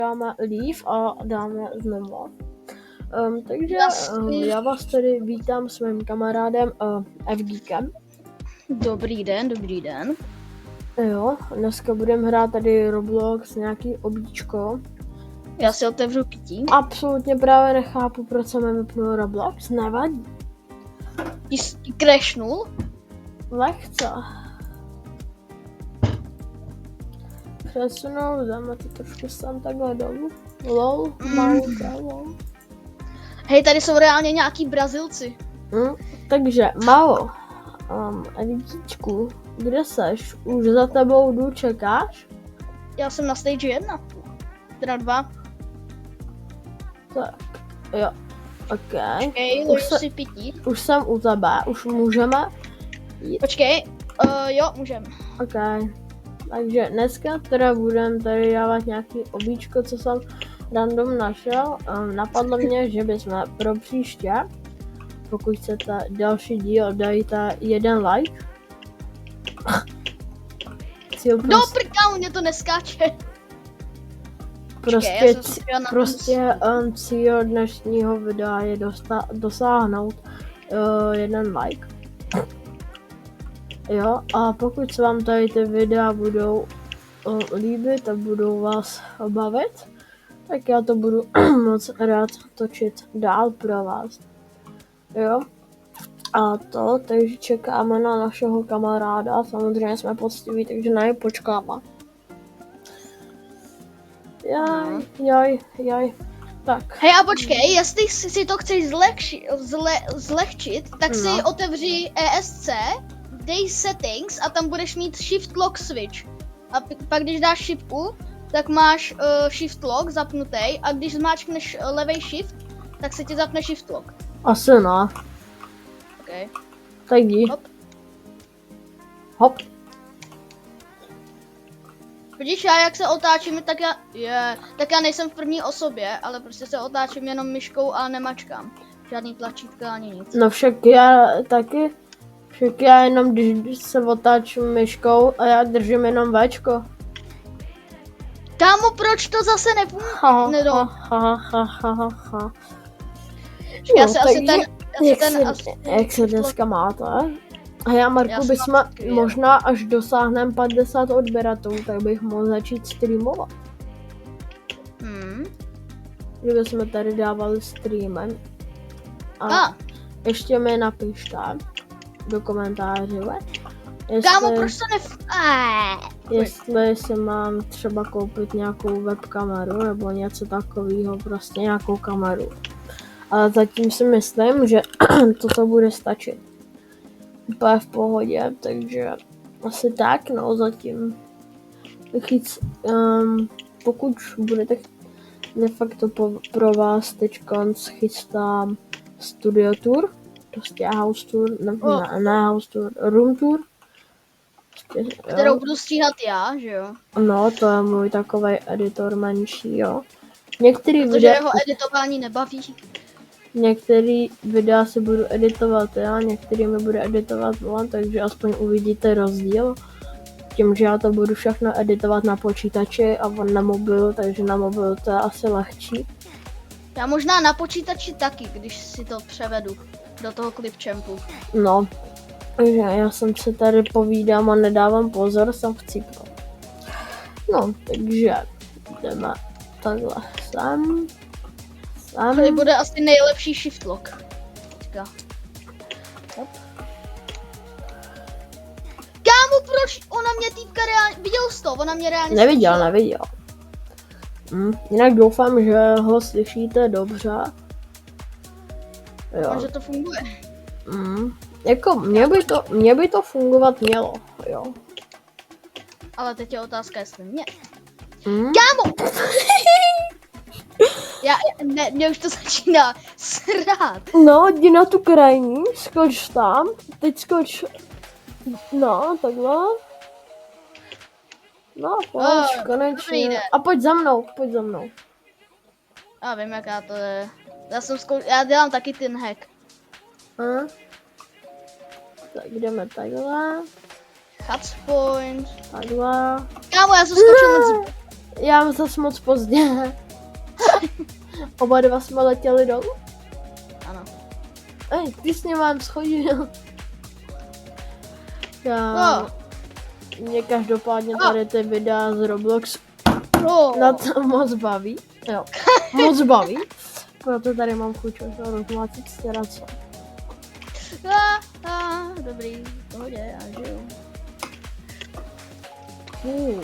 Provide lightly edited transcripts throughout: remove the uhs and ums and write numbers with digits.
dáme leave a dáme znovu. Takže já vás tady vítám s mým kamarádem FGkem. Dobrý den, dobrý den. Jo, dneska budeme hrát tady Roblox, nějaký obíčko. Já si otevřu pití. Absolutně právě nechápu, proč jsem mi vypnul Roblox, nevadí. Ty crashnul? Lehce. Přesunou, dáme to trošku sem takhle dolů. Lol, lol. Hej, tady jsou reálně nějaký Brazilci. Takže, Malo, Edíčku, kde seš? Už za tebou jdu, čekáš? Já jsem na stage 1. Teda 2. Tak, jo, ok. Počkej, lož si pití. Už jsem u tebe, už můžeme jít. Počkej, jo, můžeme. Ok, takže dneska teda budeme tady dávat nějaký obíčko, co jsem random našel. Napadlo mě, že bychom pro příště, pokud chcete další díl, dejte 1 like. Do prkal, mě to neskáče. Prostě cíl dnešního videa je dosáhnout 1 like. Jo, a pokud se vám tady ty videa budou líbit a budou vás bavit, tak já to budu moc rád točit dál pro vás. Jo, a to, takže čekáme na našeho kamaráda, samozřejmě jsme poctiví, takže na něj počkáme. Jaj. Tak. Hej, a počkej, jestli si to chceš zlehčit, tak si otevři ESC, dej settings a tam budeš mít shift lock switch. A pak když dáš shiftku, tak máš shift lock zapnutý a když zmáčkneš levej shift, tak se ti zapne shift lock. Asi ne. Okay. Tak jdi. Hop. Vidíš, já jak se otáčím, tak já nejsem v první osobě, ale prostě se otáčím jenom myškou a nemačkám. Žádný tlačítka ani nic. No však já taky. Však já jenom když se otáčím myškou a já držím jenom Včko. Kámo, proč to zase nefunguje? Jak se dneska máte? A já, Marku, bychom možná až dosáhneme 50 odběratelů, tak bych mohl začít streamovat. Kdybychom tady dávali streamem. A ještě mi napište do komentářů, kámo, proč to jestli si mám třeba koupit nějakou webkameru nebo něco takového, prostě nějakou kameru. Ale zatím si myslím, že toto bude stačit. Úplně v pohodě, takže asi tak, no zatím. Pokud budete de facto pro vás teďka chystám studio tour, prostě house tour, ne house tour, room tour. Kterou budu stříhat já, že jo? No, to je můj takovej editor menší, jo. Protože jeho editování nebaví. Některý videa si budu editovat já, některý mi bude editovat on, takže aspoň uvidíte rozdíl. Tím, že já to budu všechno editovat na počítači a on na mobilu, takže na mobilu to je asi lehčí. Já možná na počítači taky, když si to převedu do toho Clipchampu. No, takže já jsem se tady povídám a nedávám pozor, jsem chcípl. No, takže jdeme takhle sem. Tady bude asi nejlepší shift lock. Kámo, proč? Ona mě týpka reálně... Viděl jsi to? Ona mě reálně... Neviděl. Jinak doufám, že ho slyšíte dobře. Jo. Že to funguje. Jako, mě by to fungovat mělo, jo. Ale teď je otázka, jestli mě. Kámo! Mě už to začíná srát. No, jdi na tu krajní, skoč tam, teď skoč, no, takhle. No, pojď, konečně. A pojď za mnou. Já vím, jaká to je. Já dělám taky ten hack. Tak jdeme takhle. Cuts point. Takhle. Kámo, já jsem skočil Já zase moc pozdě. Oba dva jsme letěli dolů. Ano. Ej, ty s ním mám schodil. Mě každopádně tady ty videa z Roblox na to moc baví. Jo, moc baví. Proto tady mám chuť rozmlátit stěrace. Dobrý, v pohodě, já žiju.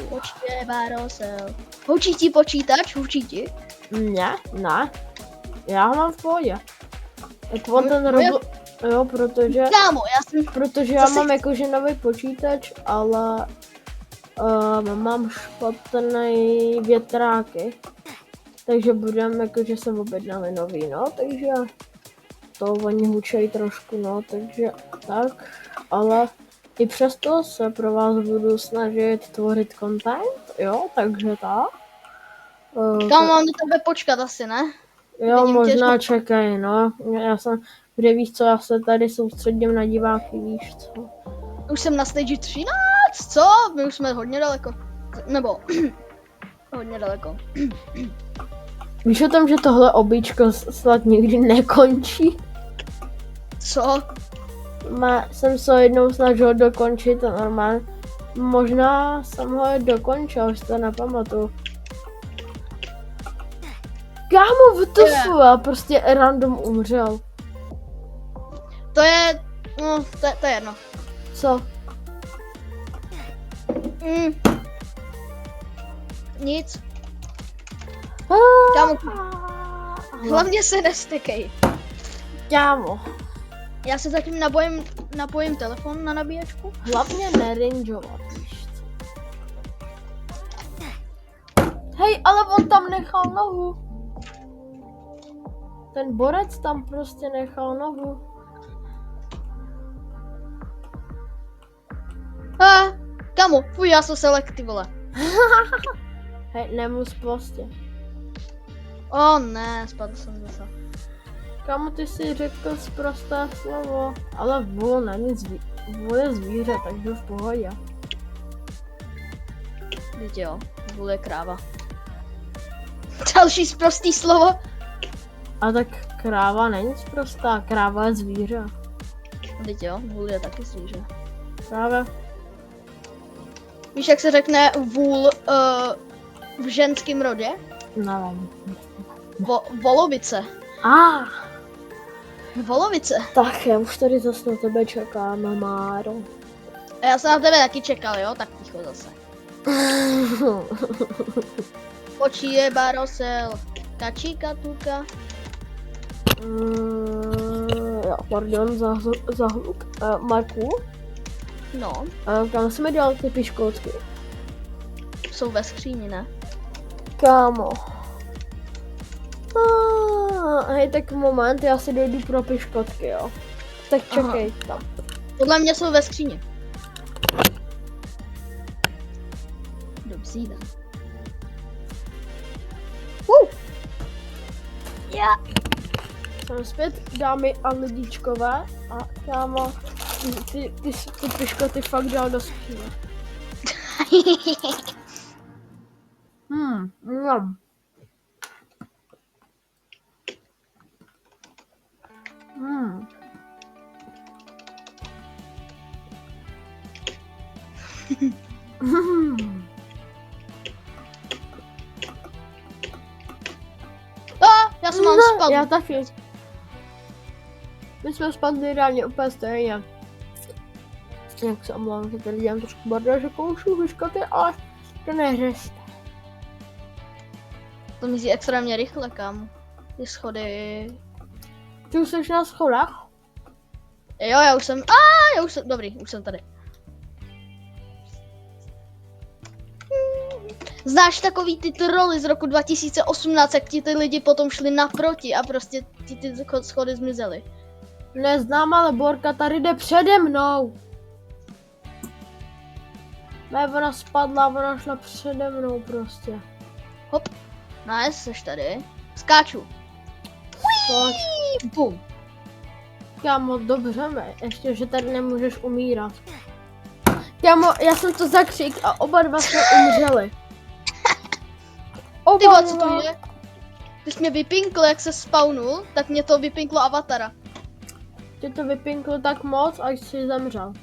Počkej, Barosel. Hučí ti počítač? Hučí ti? Ne. Já ho mám v pohodě. Jak on ten Roblox... Jo, protože... Kámo, Protože já mám jakože nový počítač, ale... mám špatný větráky. Takže budeme jakože se objednali nový, no, takže... To oni hučejí trošku, no, takže tak. Ale i přesto se pro vás budu snažit tvořit content, jo, takže tak. Tam mám do tebe počkat asi, ne? Jo, vidím možná čekaj, no. Kde víš co, já se tady soustředím na diváky, víš co. Už jsem na stage 13, co? My už jsme hodně daleko. Nebo, hodně daleko. Víš o tom, že tohle obíčko snad nikdy nekončí? Co? Jsem se jednou snažil dokončit to normálně. Možná jsem ho dokončil, už to nepamatuju. Kámo, vtufu, a prostě random umřel. To je, no, to je jedno. Co? Nic. Kámo, hlavně se nestekej. Kámo. Já se zatím napojím telefon na nabíječku. Hlavně nerangeovat, víš co. Hej, ale on tam nechal nohu. Ten borec tam prostě nechal nohu. Kámo, fuj, já jsem selekty, vole. Hej, nemus prostě. Ne, spadl jsem zase. Kámo, ty si řekl sprosté slovo, ale vůl není vůl je zvíře, takže v pohodě. Víte jo, vůl je kráva. Další sprostý slovo. A tak kráva není sprostá, kráva je zvíře. Víte jo, vůl je taky zvíře. Právě. Víš, jak se řekne vůl v ženském rodě? Nevím. Volovice. Volovice. Tak já už tady zase na tebe čekám, Máro. A já jsem na tebe taky čekal, jo? Tak ticho zase. Počí je Barosel. Kačíka tuka. Jo, pardon za hluk. Marku? No. Kam jsme dělali ty piškotky? Jsou ve skříni, ne? Kámo. Hej, tak moment, já si dojdu pro piškotky, jo. Tak čekej tam. Podle mě jsou ve skříni. Dobře, jde. Jsem zpět, dámy a lidičkové. A kámo, ty piškoty fakt dal do skříně. Já jsem mám spadl. Já taky. My jsme spadli reálně úplně stejně. Jak se omlouvám, že tady dělám trošku bordel, že koušu piškoty, ale to neřešte. To mizí extrémně rychle, kámo. Ty schody. Ty už jsi na schodách? Jo, já už jsem, dobrý, už jsem tady. Znáš takový ty troly z roku 2018, jak ti ty lidi potom šli naproti a prostě ti ty schody zmizely? Neznám, ale Borka tady jde přede mnou. Ne, ona spadla, ona šla přede mnou prostě. Hop, nice, seš tady. Skáču. Bum. Kámo, dobře, ještě, že tady nemůžeš umírat. Kámo, já jsem to zakřik a oba dva jsme umřeli. Ty vole, co to je? Ty jsi mě vypinkl, jak se spawnul, tak mě to vypinklo avatara. Tě to vypinklo tak moc, až jsi zemřel.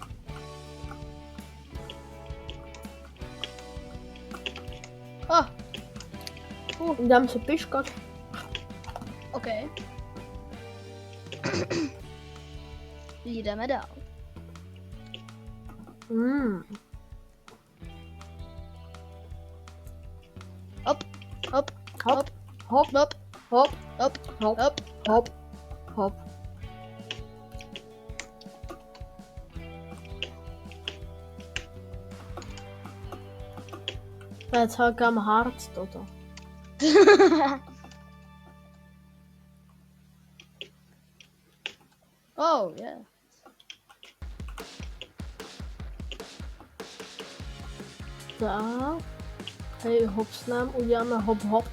Ah, Dám si piškot. OK. Jdeme dál. Hop, hop, Hop, hop, hop, hop, hop, hop, hop, hop. hop, hop. To je celkem hard toto. Oh, yeah. Tak. Hej, hopsnem, uděláme hop hop.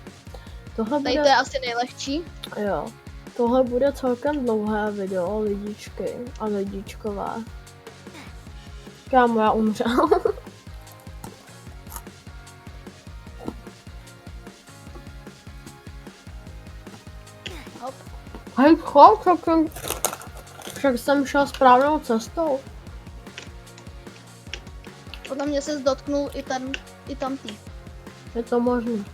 Tohle Tady bude, to je asi nejlehčí. jo. Tohle bude celkem dlouhé video, lidičky a lidičkové. Kámo, já umřel. Hop. Hej, chod, však jsem šel správnou cestou. Podle mě se dotknul i tam tý. Je to možný.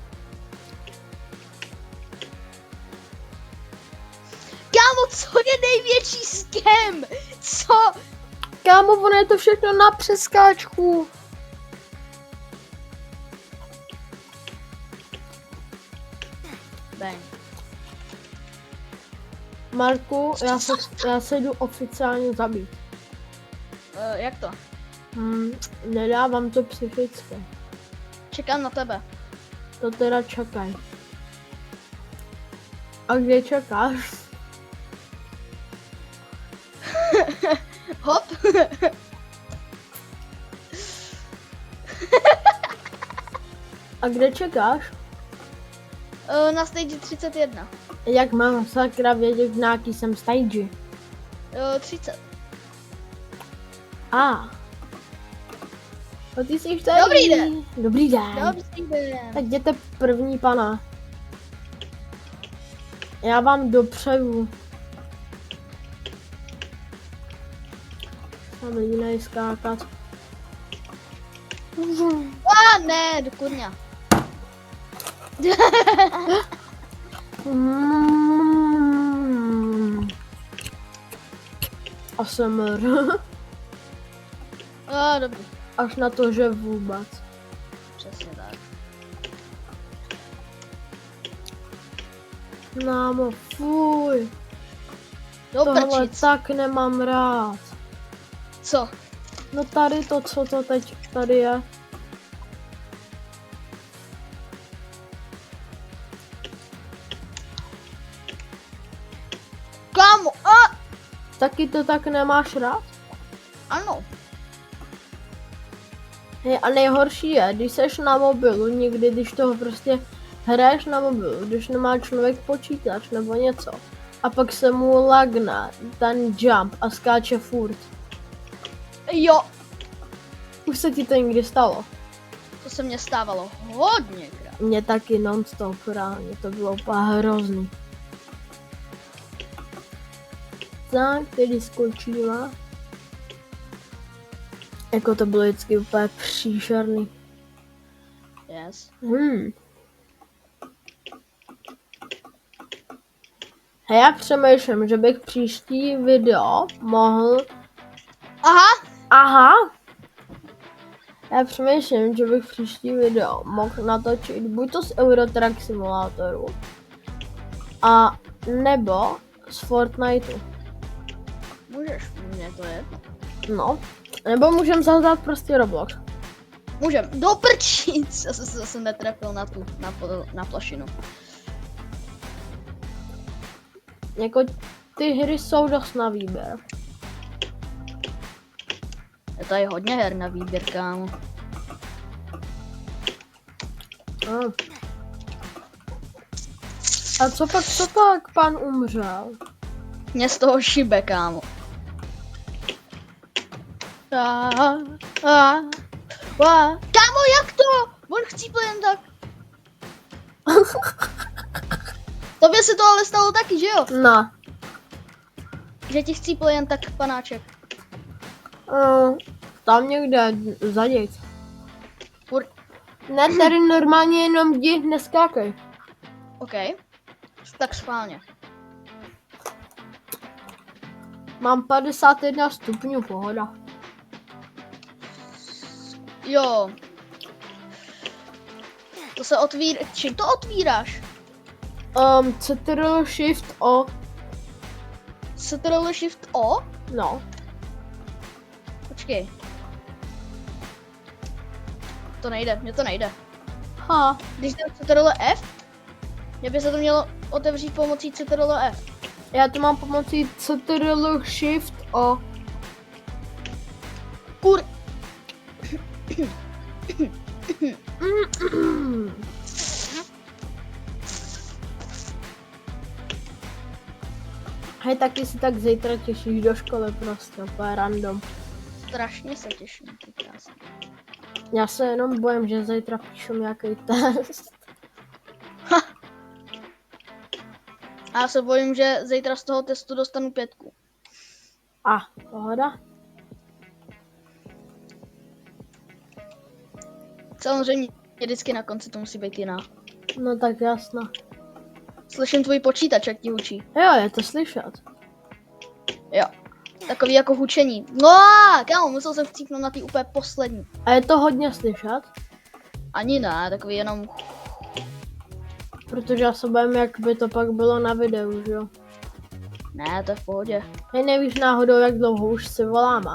Kámo, co je největší scam? Co? Kámo, ono je to všechno na přeskáčku. Bang. Marku, já se jdu oficiálně zabít. Jak to? Nedávám to psychicky. Čekám na tebe. To teda čekaj. A kde čekáš? Hop. A kde čekáš? Na stage 31. Jak mám sakra vědět, na jaký jsem stage? 30. A. No ty jsi tady. Dobrý den. Dobrý den. Dobrý den. Tak jděte první, pana. Já vám dopřeju. Tam lidi nejskákat. Ne, do kurňa. ASMR. Dobrý. Až na to, že vůbec. Přesně tak. Námo, fuj. Do Tohle prčic. tak nemám rád. Co? No tady to, co to teď tady je. Kámo, Taky to tak nemáš rád? ano. Hej, a nejhorší je, když seš na mobilu, někdy, když toho prostě hraješ na mobilu, když nemá člověk počítač nebo něco, a pak se mu lagne ten jump a skáče furt. Jo, Už se ti to někdy stalo? to se mně stávalo hodněkrát. Mně taky non-stop, reálně, to bylo úplně hrozný. Tak, tedy skočila. Jako to bylo vždycky úplně příšerný. Yes. A já přemýšlím, že bych příští video mohl... Aha! Já přemýšlím, že bych příští video mohl natočit buď to z Eurotrack simulátoru, a nebo z Fortniteu. Můžeš, mě to je. No, nebo můžeme zahrát prostě Roblox. Můžem. Do prčic. Já jsem se zase netrefil na plošinu. Jako ty hry jsou dost na výběr. Je tady hodně her na výběr, kámo. A co pak pan umřel? Mě z toho šibe, kámo. Kámo, jak to? On chcípl jen tak. Tobě se to ale stalo taky, že jo? No. Že ti chcípl jen tak panáček. Tam někde zadět. Furt. Ne, tady normálně jenom jdi, neskákej. OK. Tak schválně. Mám 51 stupňů, pohoda. Jo. To se otvírá. Čím to otvíráš? Ctrl Shift O. Ctrl Shift O? No. Počkej. To nejde, mně to nejde. Ha. Když dám Ctrl F, mě by se to mělo otevřít pomocí Ctrl F. Já to mám pomocí Ctrl Shift O. Kur... Hej, taky si tak zítra těšíš do školy prostě, úplně random. Strašně se těším, ty krásný. Já se jenom bojím, že zítra píšu nějaký test. A já se bojím, že zítra z toho testu dostanu 5. Pohoda. Samozřejmě vždycky na konci to musí být jiná. No tak jasno. Slyším tvůj počítač, jak ti hučí. Jo, je to slyšet. Jo. Takový jako hučení. No, kámo, musel jsem chcípnout na ty úplně poslední. A je to hodně slyšet? Ani ne, takový jenom... Protože já se bojím, jak by to pak bylo na videu, že jo? Ne, to je v pohodě. Hej, nevíš náhodou, jak dlouho už si voláme?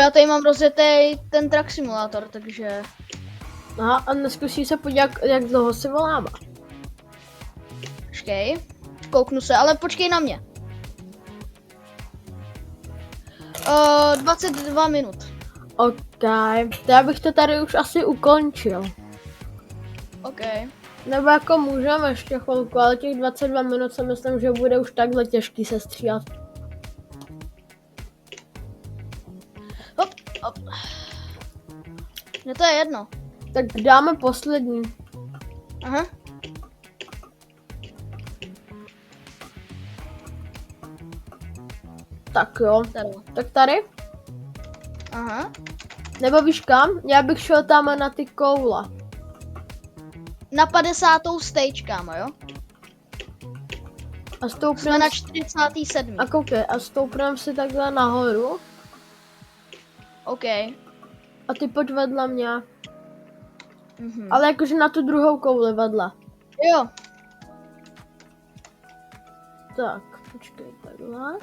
Já tady mám rozjetý ten Truck Simulator, takže... Aha, a neskusí se podívat, jak dlouho si voláme. Počkej, kouknu se, ale počkej na mě. 22 minut. OK, to já bych to tady už asi ukončil. OK. Nebo jako můžeme ještě chvilku, ale těch 22 minut si myslím, že bude už takhle těžký se stříhat. Hop, hop. Mně to je jedno. Tak dáme poslední. Aha. Tak jo, Tady. tak tady. Aha. Nebo víš kam? Já bych šel tam na ty koule. Na 50. stage, kámo, jo? A Jsme stoupneme na 47. a koukej, a stoupneme si takhle nahoru. OK. A ty pojď vedle mě. Mhm. Ale jakože na tu druhou kouli vedle. Jo. Tak, počkej, takhle.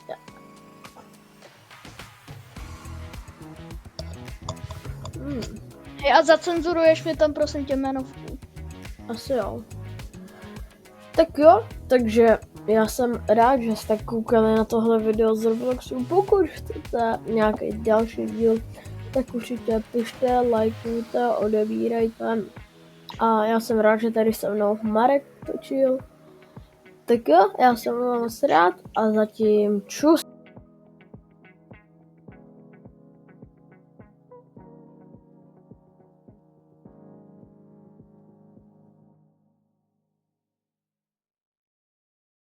Ja. Hej, a zacenzuruješ mi tam prosím tě jmenovku. Asi jo. Tak jo, takže já jsem rád, že jste koukali na tohle video z Robloxu. Pokud chcete nějaký další díl, tak určitě pište, lajkujte, odebírajte. A já jsem rád, že tady se mnou Marek točil. Tak jo, já jsem moc rád a zatím čus.